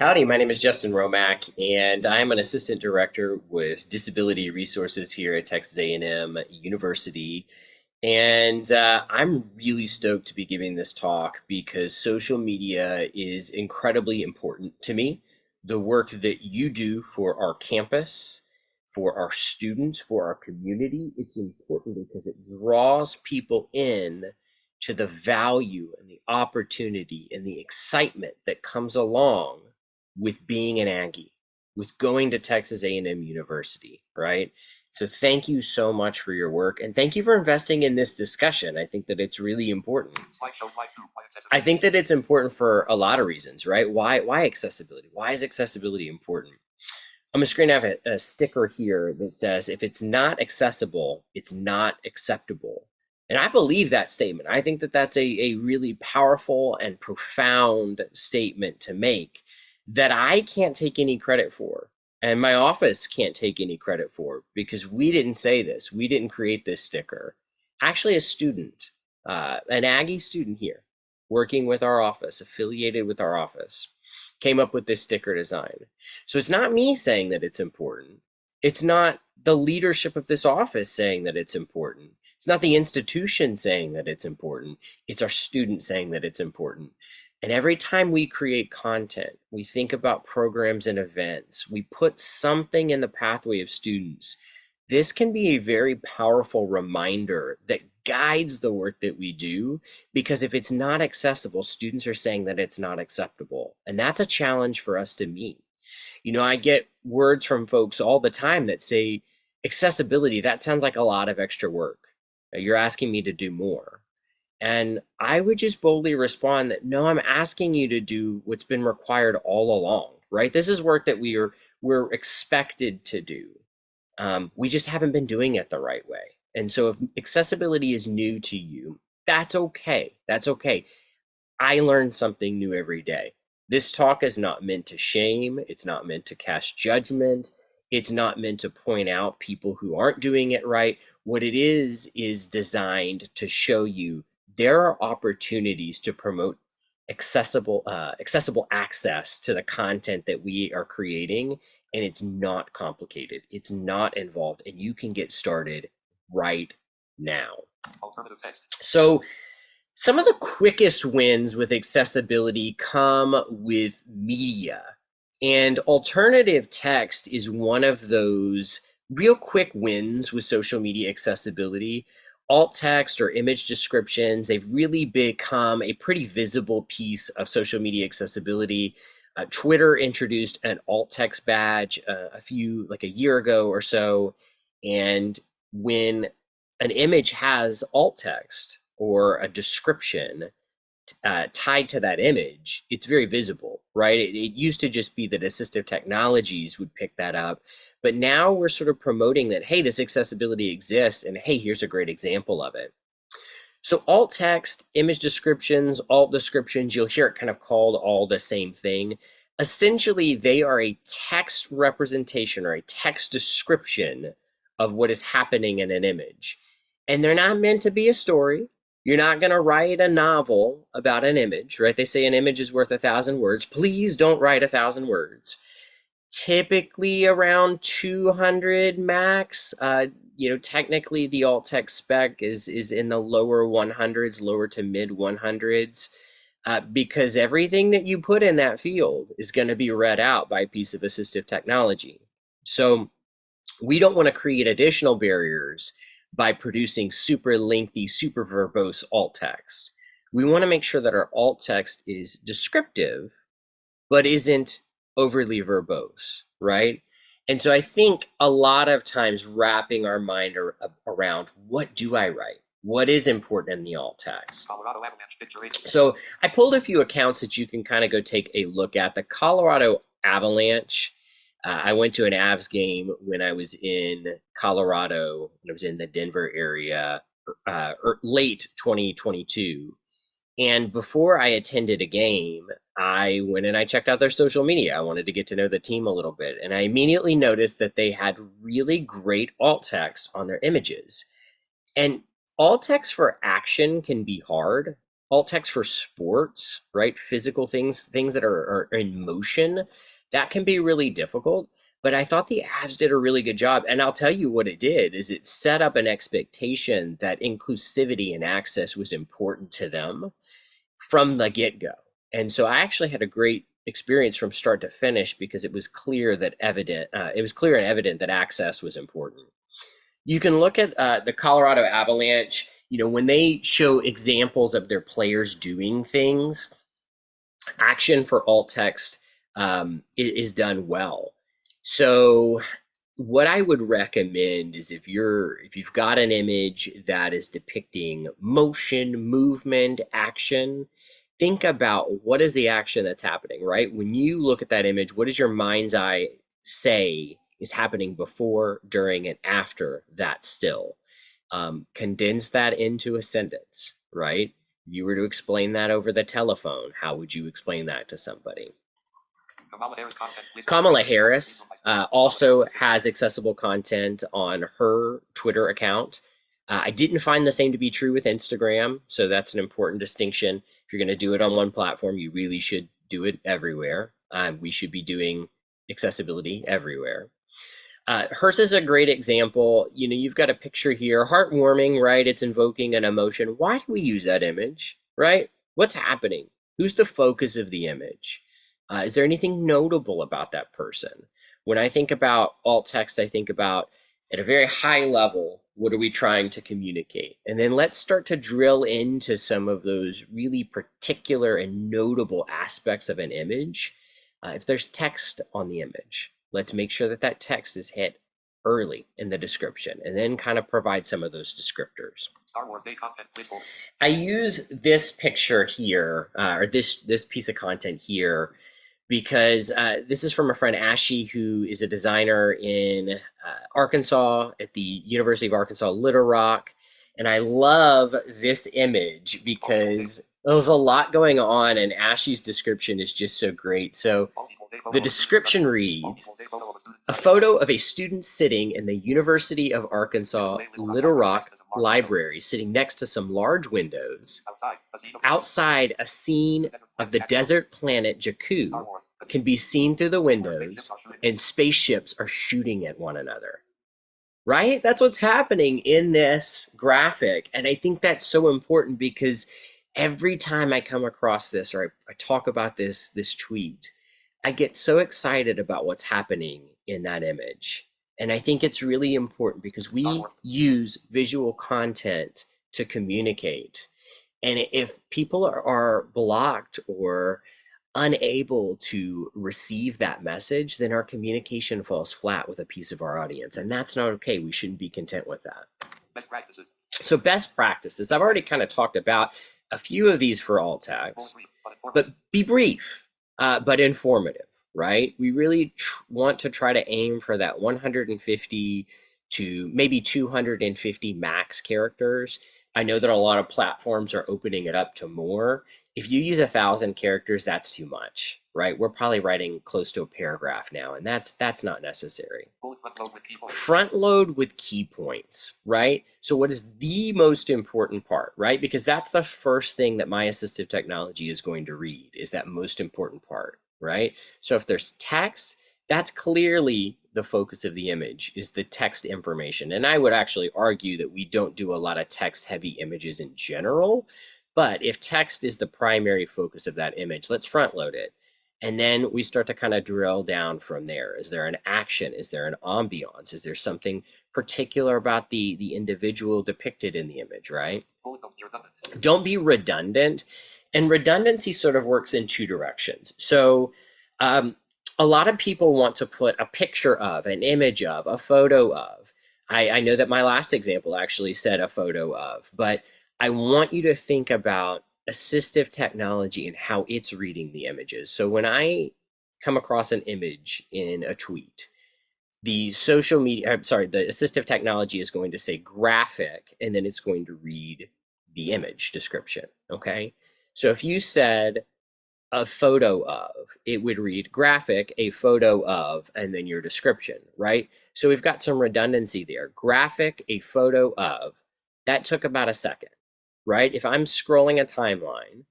Howdy, my name is Justin Romack, and I'm an assistant director with disability resources here at Texas A&M University. And I'm really stoked to be giving this talk because social media is incredibly important to me. The work that you do for our campus, for our students, for our community, it's important because it draws people in to the value and the opportunity and the excitement that comes along with being an Aggie, with going to Texas A&M University, right? So thank you so much for your work and thank you for investing in this discussion. I think that it's really important. I think that it's important for a lot of reasons, right? Why accessibility? Why is accessibility important? On the screen, I have a sticker here that says, if it's not accessible, it's not acceptable. And I believe that statement. I think that that's a really powerful and profound statement to make that I can't take any credit for. And my office can't take any credit for because we didn't say this. We didn't create this sticker. Actually, a student, an Aggie student here, working with our office, affiliated with our office, came up with this sticker design. So it's not me saying that it's important. It's not the leadership of this office saying that it's important. It's not the institution saying that it's important. It's our students saying that it's important. And every time we create content, we think about programs and events, we put something in the pathway of students. This can be a very powerful reminder that guides the work that we do, because if it's not accessible, students are saying that it's not acceptable. And that's a challenge for us to meet. I get words from folks all the time that say, accessibility, that sounds like a lot of extra work. You're asking me to do more. And I would just boldly respond that no, I'm asking you to do what's been required all along, right? This is work that we're expected to do. We just haven't been doing it the right way. And so if accessibility is new to you, that's okay. That's okay. I learn something new every day. This talk is not meant to shame. It's not meant to cast judgment. It's not meant to point out people who aren't doing it right. What it is designed to show you there are opportunities to promote accessible access to the content that we are creating, and it's not complicated. It's not involved, and you can get started right now. So some of the quickest wins with accessibility come with media, and alternative text is one of those real quick wins with social media accessibility. Alt text or image descriptions, they've really become a pretty visible piece of social media accessibility. Twitter introduced an alt text badge like a year ago or so. And when an image has alt text or a description tied to that image, it's very visible, right? It used to just be that assistive technologies would pick that up, but now we're sort of promoting that, hey, this accessibility exists, and hey, here's a great example of it. So alt text, image descriptions, alt descriptions, you'll hear it kind of called all the same thing. Essentially, they are a text representation or a text description of what is happening in an image. And they're not meant to be a story. You're not going to write a novel about an image, right? They say an image is worth 1,000 words. Please don't write 1,000 words. Typically around 200 max. Technically the alt text spec is in the lower 100s, lower to mid 100s, because everything that you put in that field is going to be read out by a piece of assistive technology. So we don't want to create additional barriers by producing super lengthy, super verbose alt text. We want to make sure that our alt text is descriptive, but isn't overly verbose, right? And so I think a lot of times wrapping our mind around, what do I write? What is important in the alt text? So I pulled a few accounts that you can kind of go take a look at. The Colorado Avalanche. I went to an Avs game when I was in Colorado, and I was in the Denver area late 2022. And before I attended a game, I went and I checked out their social media. I wanted to get to know the team a little bit. And I immediately noticed that they had really great alt text on their images. And alt text for action can be hard. alt text for sports, right? Physical things, things that are in motion, that can be really difficult. But I thought the ads did a really good job. And I'll tell you what it did is it set up an expectation that inclusivity and access was important to them from the get-go. And so I actually had a great experience from start to finish because it was clear that it was clear and evident that access was important. You can look at the Colorado Avalanche. You know, when they show examples of their players doing things, action for alt text is done well. So what I would recommend is if you've got an image that is depicting motion, movement, action, think about what is the action that's happening, right? When you look at that image, what does your mind's eye say is happening before, during, and after that still? Condense that into a sentence, right? If you were to explain that over the telephone, how would you explain that to somebody? Kamala Harris also has accessible content on her Twitter account. I didn't find the same to be true with Instagram, so that's an important distinction. If you're going to do it on one platform, you really should do it everywhere. We should be doing accessibility everywhere. Hers is a great example. You know, you've got a picture here, heartwarming, right? It's invoking an emotion. Why do we use that image, right? What's happening? Who's the focus of the image? Is there anything notable about that person? When I think about alt text, I think about at a very high level, what are we trying to communicate? And then let's start to drill into some of those really particular and notable aspects of an image. If there's text on the image, let's make sure that that text is hit early in the description and then kind of provide some of those descriptors. I use this picture here, or this piece of content here, because this is from a friend, Ashy, who is a designer in Arkansas at the University of Arkansas Little Rock. And I love this image because there's a lot going on, and Ashy's description is just so great. So the description reads, a photo of a student sitting in the University of Arkansas Little Rock library, sitting next to some large windows. Outside, a scene of the desert planet Jakku can be seen through the windows, and spaceships are shooting at one another. Right? That's what's happening in this graphic. And I think that's so important because every time I come across this or I talk about this tweet, I get so excited about what's happening in that image. And I think it's really important because we use visual content to communicate. And if people are blocked or unable to receive that message, then our communication falls flat with a piece of our audience. And that's not okay. We shouldn't be content with that. Best practices. So best practices. I've already kind of talked about a few of these for alt text, but be brief, but informative, right? We really want to try to aim for that 150 to maybe 250 max characters. I know that a lot of platforms are opening it up to more. If you use 1,000 characters, that's too much, right? We're probably writing close to a paragraph now, and that's not necessary. Front load with key points, right? So what is the most important part, right? Because that's the first thing that my assistive technology is going to read, is that most important part, right? So if there's text, that's clearly the focus of the image, is the text information. And I would actually argue that we don't do a lot of text heavy images in general. But if text is the primary focus of that image, let's front load it. And then we start to kind of drill down from there. Is there an action? Is there an ambiance? Is there something particular about the individual depicted in the image, right? Don't be redundant. And redundancy sort of works in two directions. So a lot of people want to put a picture of, an image of, a photo of. I know that my last example actually said a photo of, but I want you to think about assistive technology and how it's reading the images. So when I come across an image in a tweet, the assistive technology is going to say graphic, and then it's going to read the image description, okay? So if you said a photo of, it would read graphic, a photo of, and then your description, right? So we've got some redundancy there. Graphic, a photo of. That took about a second. right? If I'm scrolling a timeline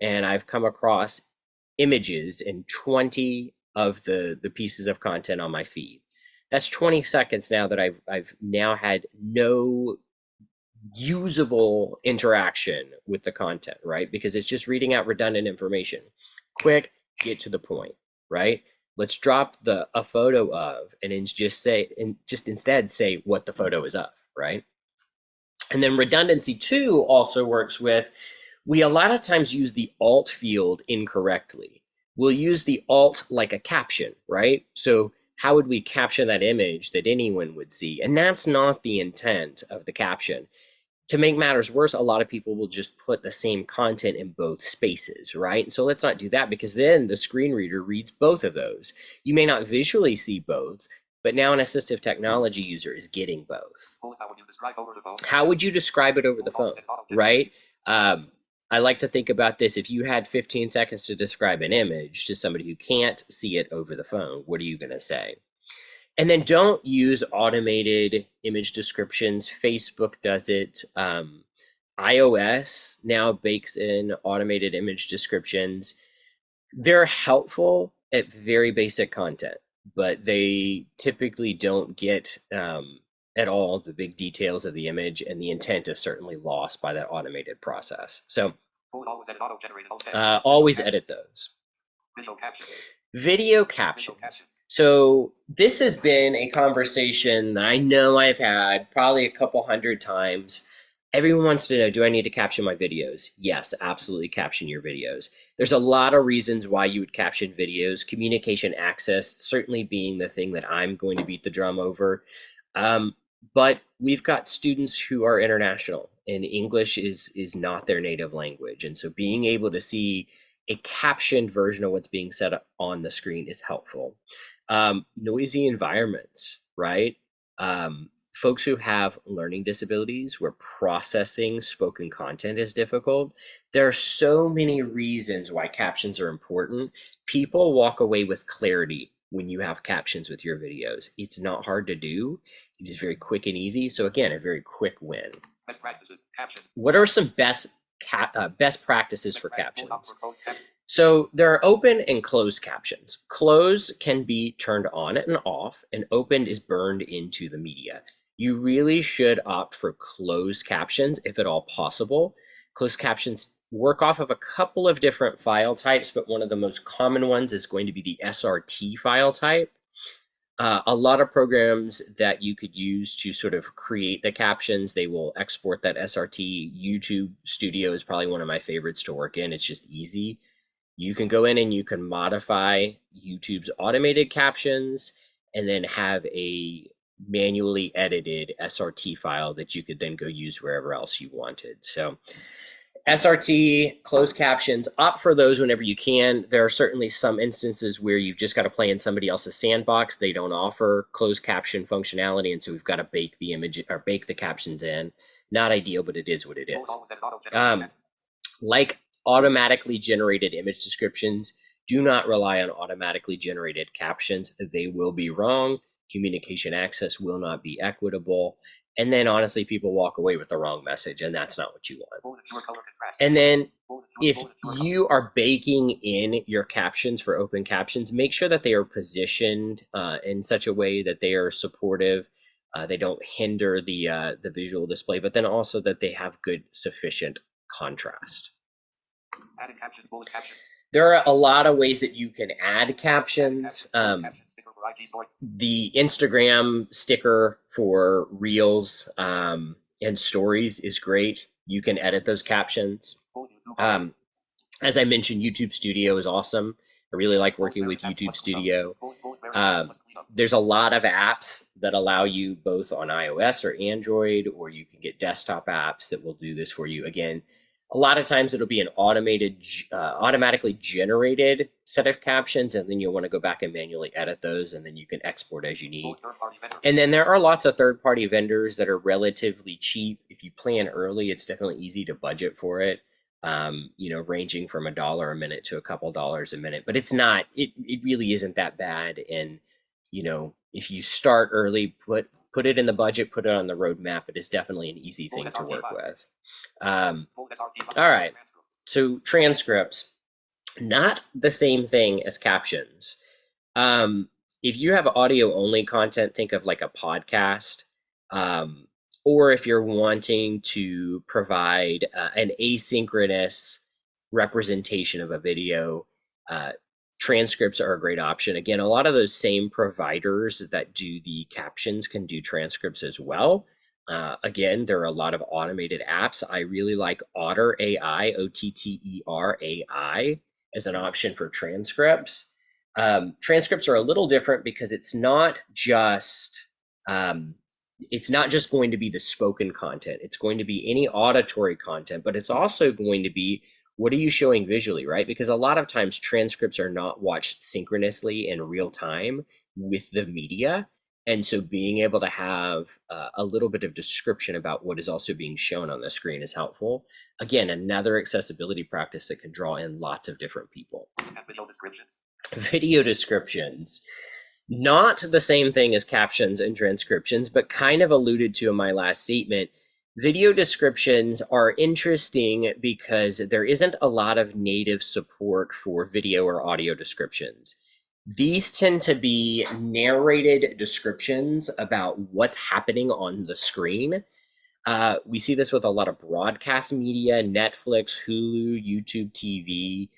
and I've come across images in 20 of the pieces of content on my feed, that's 20 seconds now that I've now had no usable interaction with the content, right? Because it's just reading out redundant information. Quick, get to the point, right? Let's drop the a photo of and just instead say what the photo is of, right? And then redundancy two also works with, we a lot of times use the alt field incorrectly. We'll use the alt like a caption, right? So how would we caption that image that anyone would see? And that's not the intent of the caption. To make matters worse, a lot of people will just put the same content in both spaces, right? So let's not do that, because then the screen reader reads both of those. You may not visually see both, but now an assistive technology user is getting both. How would you describe it over the phone, right? I like to think about this. If you had 15 seconds to describe an image to somebody who can't see it over the phone, what are you going to say? And then don't use automated image descriptions. Facebook does it. iOS now bakes in automated image descriptions. They're helpful at very basic content, but they typically don't get at all the big details of the image, and the intent is certainly lost by that automated process. So always edit those. Video captions. So this has been a conversation that I know I've had probably a couple hundred times. Everyone wants to know, do I need to caption my videos? Yes, absolutely caption your videos. There's a lot of reasons why you would caption videos. Communication access certainly being the thing that I'm going to beat the drum over. But we've got students who are international, and English is not their native language. And so being able to see a captioned version of what's being said on the screen is helpful. Noisy environments, right? Folks who have learning disabilities where processing spoken content is difficult. There are so many reasons why captions are important. People walk away with clarity when you have captions with your videos. It's not hard to do. It is very quick and easy. So again, a very quick win. Best practices, captions. What are some best practices for captions? So there are open and closed captions. Closed can be turned on and off, and open is burned into the media. You really should opt for closed captions if at all possible. Closed captions work off of a couple of different file types, but one of the most common ones is going to be the SRT file type. A lot of programs that you could use to sort of create the captions, they will export that SRT. YouTube Studio is probably one of my favorites to work in. It's just easy. You can go in and you can modify YouTube's automated captions and then have a manually edited SRT file that you could then go use wherever else you wanted. So SRT, closed captions, opt for those whenever you can. There are certainly some instances where you've just got to play in somebody else's sandbox. They don't offer closed caption functionality, and so we've got to bake the image or bake the captions in. Not ideal, but it is what it is. Like automatically generated image descriptions, do not rely on automatically generated captions. They will be wrong. Communication access will not be equitable. And then honestly, people walk away with the wrong message, and that's not what you want. And then if you are baking in your captions for open captions, make sure that they are positioned in such a way that they are supportive. They don't hinder the visual display, but then also that they have good, sufficient contrast. Adding captions, bullet captions. There are a lot of ways that you can add captions. The Instagram sticker for Reels and Stories is great. You can edit those captions. As I mentioned, YouTube Studio is awesome. I really like working with YouTube Studio. There's a lot of apps that allow you both on iOS or Android, or you can get desktop apps that will do this for you. Again, a lot of times it'll be an automatically generated set of captions, and then you'll want to go back and manually edit those, and then you can export as you need. And then there are lots of third-party vendors that are relatively cheap. If you plan early, it's definitely easy to budget for it. Ranging from $1 a minute to a couple dollars a minute, but it's not, it really isn't that bad. And if you start early, put it in the budget, put it on the roadmap. It is definitely an easy thing to work with. All right, so transcripts, not the same thing as captions. Um, if you have audio only content, think of like a podcast. Um, or if you're wanting to provide an asynchronous representation of a video, uh, transcripts are a great option. Again, a lot of those same providers that do the captions can do transcripts as well. Again, there are a lot of automated apps. I really like Otter AI, OTTER AI, as an option for transcripts. Transcripts are a little different because um, it's not just going to be the spoken content. It's going to be any auditory content, but it's also going to be what are you showing visually, right? Because a lot of times transcripts are not watched synchronously in real time with the media. And so being able to have a little bit of description about what is also being shown on the screen is helpful. Again, another accessibility practice that can draw in lots of different people. Video descriptions. Video descriptions. Not the same thing as captions and transcriptions, but kind of alluded to in my last statement. Video descriptions are interesting because there isn't a lot of native support for video or audio descriptions. These tend to be narrated descriptions about what's happening on the screen. We see this with a lot of broadcast media, Netflix, Hulu, YouTube TV.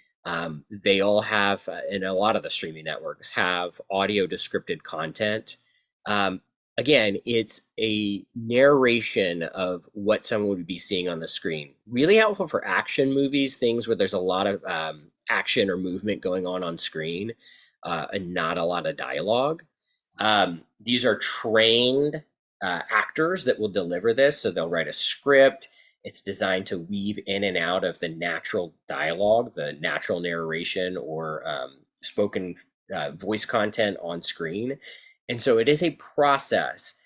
They all have, and a lot of the streaming networks have audio descripted content. Again, it's a narration of what someone would be seeing on the screen. Really helpful for action movies, things where there's a lot of action or movement going on screen, and not a lot of dialogue. These are trained actors that will deliver this. So they'll write a script. It's designed to weave in and out of the natural dialogue, the natural narration, or spoken voice content on screen. And so it is a process.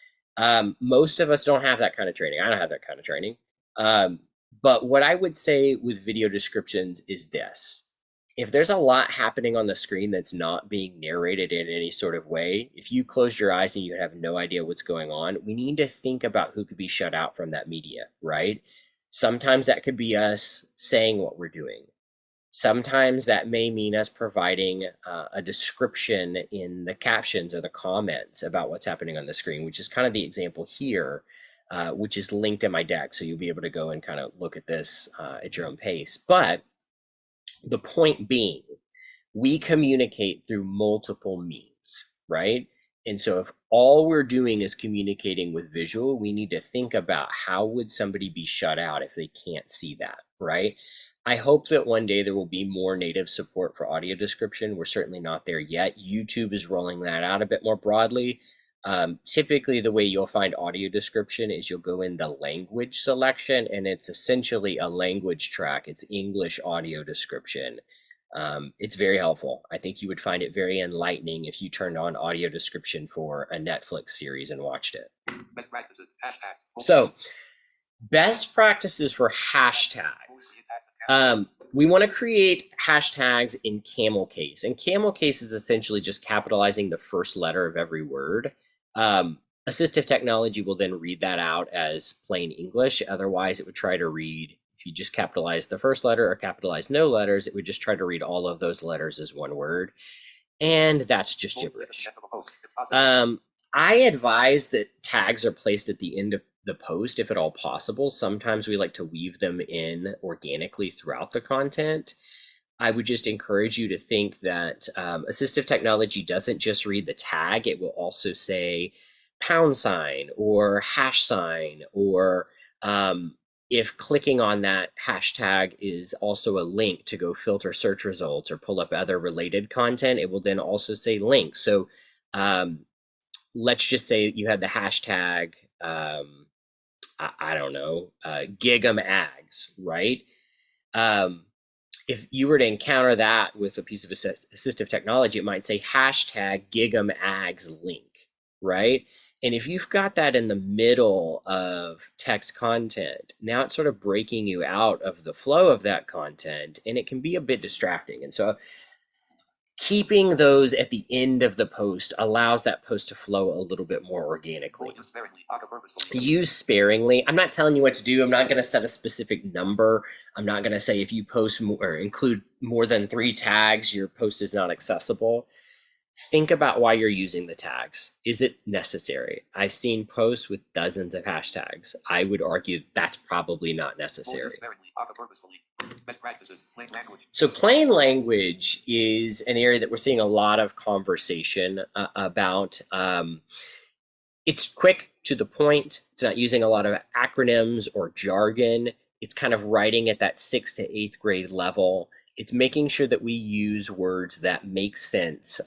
Most of us don't have that kind of training. I don't have that kind of training. But what I would say with video descriptions is this. If there's a lot happening on the screen that's not being narrated in any sort of way, if you close your eyes and you have no idea what's going on, we need to think about who could be shut out from that media, right? Sometimes that could be us saying what we're doing. Sometimes that may mean us providing a description in the captions or the comments about what's happening on the screen, which is kind of the example here, which is linked in my deck. So you'll be able to go and kind of look at this at your own pace. But the point being, we communicate through multiple means, right? And so if all we're doing is communicating with visual, we need to think about how would somebody be shut out if they can't see that, right? I hope that one day there will be more native support for audio description. We're certainly not there yet. YouTube is rolling that out a bit more broadly. Typically, the way you'll find audio description is you'll go in the language selection, and it's essentially a language track. It's English audio description. It's very helpful. I think you would find it very enlightening if you turned on audio description for a Netflix series and watched it. Best practices. Hashtags. So, best practices for hashtags. We want to create hashtags in camel case. And camel case is essentially just capitalizing the first letter of every word. Assistive technology will then read that out as plain English. Otherwise, it would try to read, if you just capitalize the first letter or capitalize no letters, it would just try to read all of those letters as one word. And that's just gibberish. I advise that tags are placed at the end of the post if at all possible. Sometimes we like to weave them in organically throughout the content. I would just encourage you to think that assistive technology doesn't just read the tag, it will also say pound sign or hash sign, or if clicking on that hashtag is also a link to go filter search results or pull up other related content, it will then also say link. So let's just say you have the hashtag, I don't know, Gig'emAgs, right? If you were to encounter that with a piece of assistive technology, it might say hashtag Gig'emAgs link, right? And if you've got that in the middle of text content, now it's sort of breaking you out of the flow of that content, and it can be a bit distracting. And so keeping those at the end of the post allows that post to flow a little bit more organically. Use sparingly. Aka purposefully. Use sparingly. I'm not telling you what to do. I'm not going to set a specific number. I'm not going to say if you post more or include more than 3 tags, your post is not accessible. Think about why you're using the tags. Is it necessary? I've seen posts with dozens of hashtags. I would argue that's probably not necessary. Use sparingly. Aka purposefully. Best practices. Plain language. So plain language is an area that we're seeing a lot of conversation about. It's quick to the point. It's not using a lot of acronyms or jargon. It's kind of writing at that 6th to 8th grade level. It's making sure that we use words that make sense.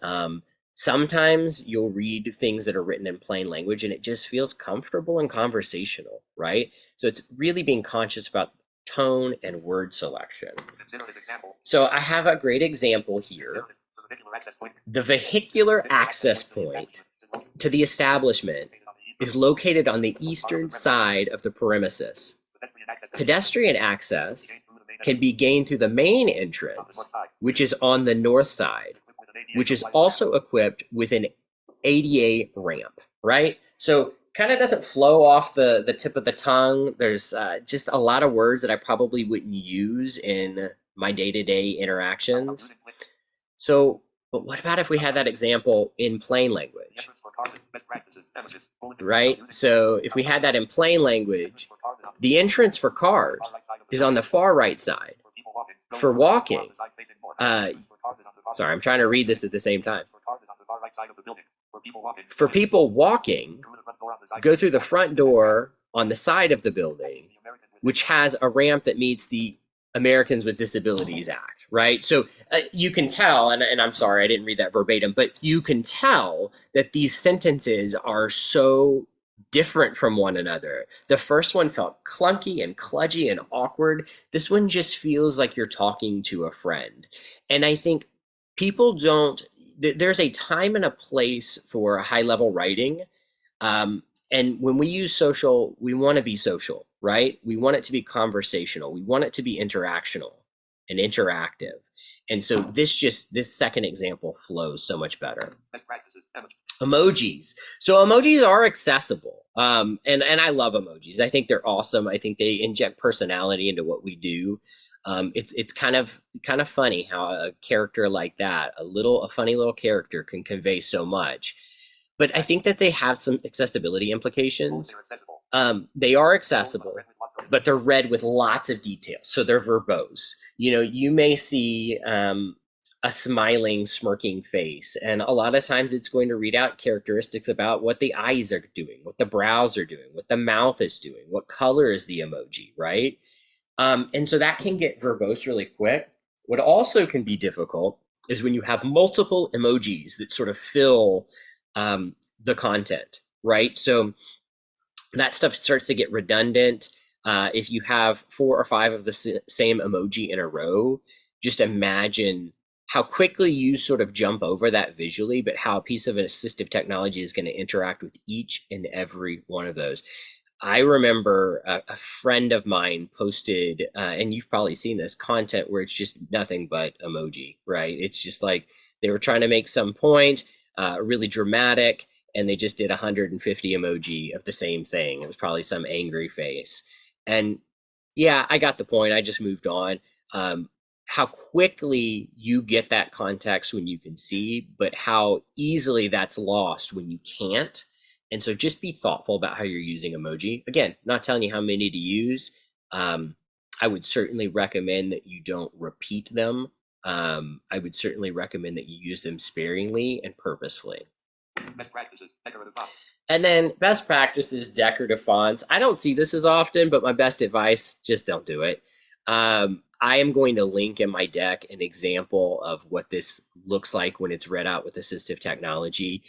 Sometimes you'll read things that are written in plain language and it just feels comfortable and conversational, right? So it's really being conscious about tone and word selection. Consider this example. So I have a great example here. The vehicular access point. The vehicular access point to the establishment is located on the eastern side of the premises. Pedestrian access can be gained through the main entrance, which is on the north side, which is also equipped with an ADA ramp, right? So kind of doesn't flow off the tip of the tongue. There's just a lot of words that I probably wouldn't use in my day-to-day interactions. So, but what about if we had that example in plain language, right? So if we had that in plain language, the entrance for cars is on the far right side. For walking, sorry, I'm trying to read this at the same time. For people walking, go through the front door on the side of the building, which has a ramp that meets the Americans with Disabilities Act, right? So you can tell, and I'm sorry, I didn't read that verbatim, but you can tell that these sentences are so different from one another. The first one felt clunky and kludgy and awkward. This one just feels like you're talking to a friend. And I think people don't, there's a time and a place for high level writing. And when we use social, we want to be social, right? We want it to be conversational. We want it to be interactional and interactive. And so this second example flows so much better. Best practices. Emojis. So emojis are accessible. And I love emojis. I think they're awesome. I think they inject personality into what we do. It's kind of funny how a character like that, a funny little character, can convey so much. But I think that they have some accessibility implications. They are accessible, but they're read with lots of detail. So they're verbose. You know, you may see a smiling, smirking face, and a lot of times it's going to read out characteristics about what the eyes are doing, what the brows are doing, what the mouth is doing, what color is the emoji, right? And so that can get verbose really quick. What also can be difficult is when you have multiple emojis that sort of fill the content, right? So that stuff starts to get redundant. If you have 4 or 5 of the same emoji in a row, just imagine how quickly you sort of jump over that visually, but how a piece of assistive technology is going to interact with each and every one of those. I remember a friend of mine posted, and you've probably seen this, content where it's just nothing but emoji, right? It's just like they were trying to make some point, really dramatic, and they just did 150 emoji of the same thing. It was probably some angry face. And yeah, I got the point. I just moved on. How quickly you get that context when you can see, but how easily that's lost when you can't. And so just be thoughtful about how you're using emoji. Again, not telling you how many to use. I would certainly recommend that you don't repeat them. I would certainly recommend that you use them sparingly and purposefully. Best practices. Decorative font. And then best practices, decorative fonts. I don't see this as often, but my best advice, just don't do it. I am going to link in my deck an example of what this looks like when it's read out with assistive technology.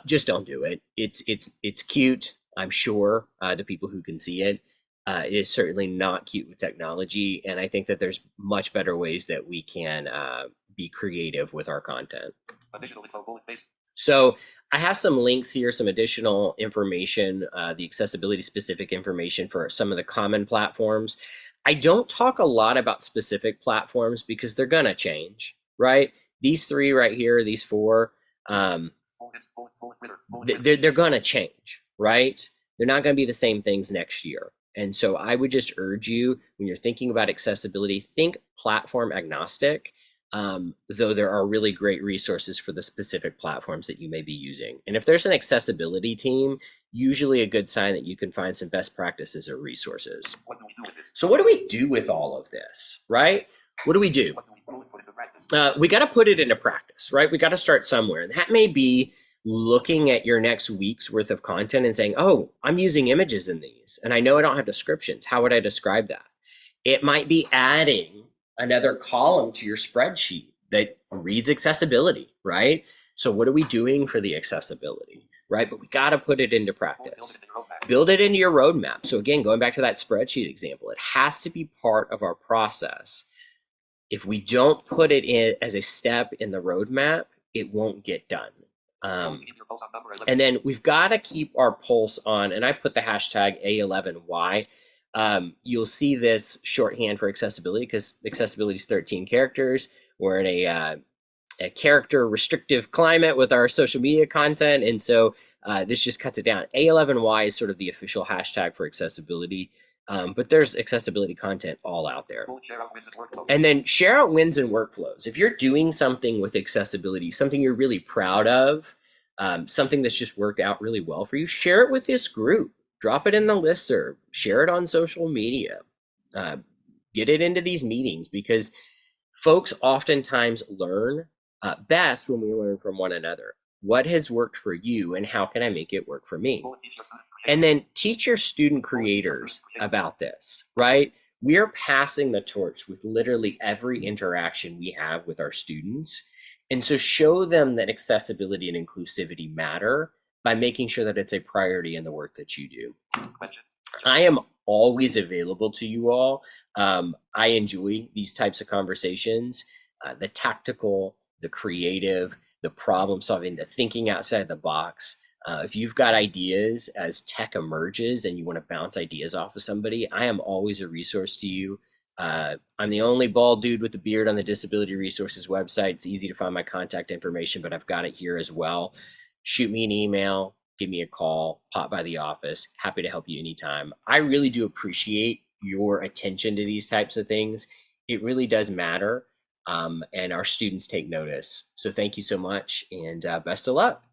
Just don't do it. It's cute, I'm sure, to people who can see it. It is certainly not cute with technology, and I think that there's much better ways that we can be creative with our content. Additional info bullet space. So I have some links here, some additional information, the accessibility specific information for some of the common platforms. I don't talk a lot about specific platforms because they're gonna change, right? these three right here, these four, um, they're going to change, right? They're not going to be the same things next year. And so I would just urge you when you're thinking about accessibility, think platform agnostic, though there are really great resources for the specific platforms that you may be using. And if there's an accessibility team, usually a good sign that you can find some best practices or resources. What do we do with this? So, what do we do with all of this, right? What do we do? What do we put into practice? We got to put it into practice, right? We got to start somewhere. And that may be looking at your next week's worth of content and saying, oh, I'm using images in these, and I know I don't have descriptions. How would I describe that? It might be adding another column to your spreadsheet that reads accessibility, right? So, what are we doing for the accessibility, right? But we got to put it into practice. Build it into your roadmap. So, again, going back to that spreadsheet example, it has to be part of our process. If we don't put it in as a step in the roadmap, it won't get done. And then we've got to keep our pulse on, and I put the hashtag A11Y. You'll see this shorthand for accessibility because accessibility is 13 characters. We're in a character restrictive climate with our social media content, and so this just cuts it down. A11Y is sort of the official hashtag for accessibility. But there's accessibility content all out there. And then share out wins and workflows. If you're doing something with accessibility, something you're really proud of, something that's just worked out really well for you, share it with this group. Drop it in the listserv. Share it on social media. Get it into these meetings because folks oftentimes learn best when we learn from one another. What has worked for you and how can I make it work for me? And then teach your student creators about this, right? We're passing the torch with literally every interaction we have with our students. And so show them that accessibility and inclusivity matter by making sure that it's a priority in the work that you do. I am always available to you all. I enjoy these types of conversations, the tactical, the creative, the problem solving, the thinking outside the box. If you've got ideas as tech emerges and you want to bounce ideas off of somebody, I am always a resource to you. I'm the only bald dude with a beard on the Disability Resources website. It's easy to find my contact information, but I've got it here as well. Shoot me an email, give me a call, pop by the office. Happy to help you anytime. I really do appreciate your attention to these types of things. It really does matter, and our students take notice. So thank you so much, and best of luck.